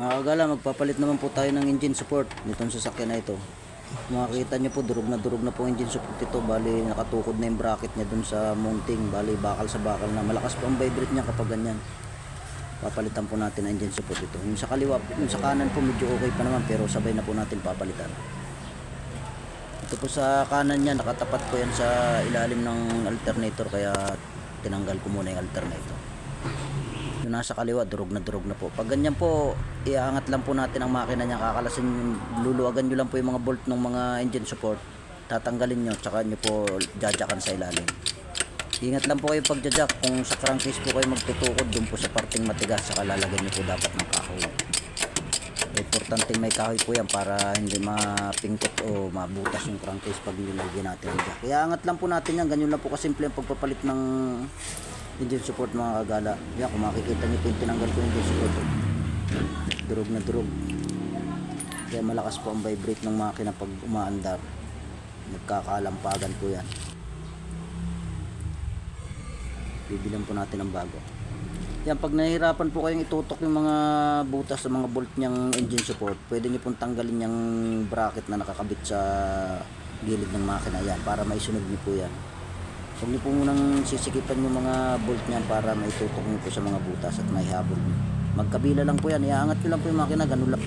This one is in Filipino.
Mga kagala, magpapalit naman po tayo ng engine support nitong sasakyan na ito. Makikita nyo po, durog na po engine support ito. Bali, nakatukod na yung bracket niya dun sa mounting. Bali, bakal sa bakal na. Malakas po ang vibrate niya kapag ganyan. Papalitan po natin ang engine support ito. Yung sa kaliwa, yung sa kanan po medyo okay pa naman, pero sabay na po natin papalitan. Ito po sa kanan niya, nakatapat po yan sa ilalim ng alternator, kaya tinanggal ko muna yung alternator. Yung nasa kaliwa, durog na po. Pag ganyan po, iaangat lang po natin ang makina niya, kakalasin, luluwagan nyo lang po yung mga bolt ng mga engine support, tatanggalin nyo, tsaka nyo po jajakan sa ilalim. Ingat lang po kayo pag jajak, kung sa crankcase po kayo magtutukod dun po sa parting matigas, saka lalagyan nyo po dapat ng kahoy. Importante may kahoy po yan para hindi mapingkot o mabutas yung crankcase pag nilagyan natin ang jack. Iaangat lang po natin yan, ganyan lang po kasimple ang pagpapalit ng engine support mga kagala. Yan, kung makikita nyo po yung tinanggal ko yung engine support, durog na durog. Kaya malakas po ang vibrate ng makina pag umaandar, nagkakalampagan po yan. Bibilan po natin ng bago. Yan, pag nahihirapan po kayong itutok yung mga butas sa mga bolt niyang engine support, pwede nyo pong tanggalin yung bracket na nakakabit sa gilid ng makina yan para maisunog nyo po yan. Huwag nyo po munang sisikipan yung mga bolt niyan para maitutok nyo po sa mga butas at maihabol nyo. Magkabila lang po yan, iaangat nyo lang po yung makina, ganun lang.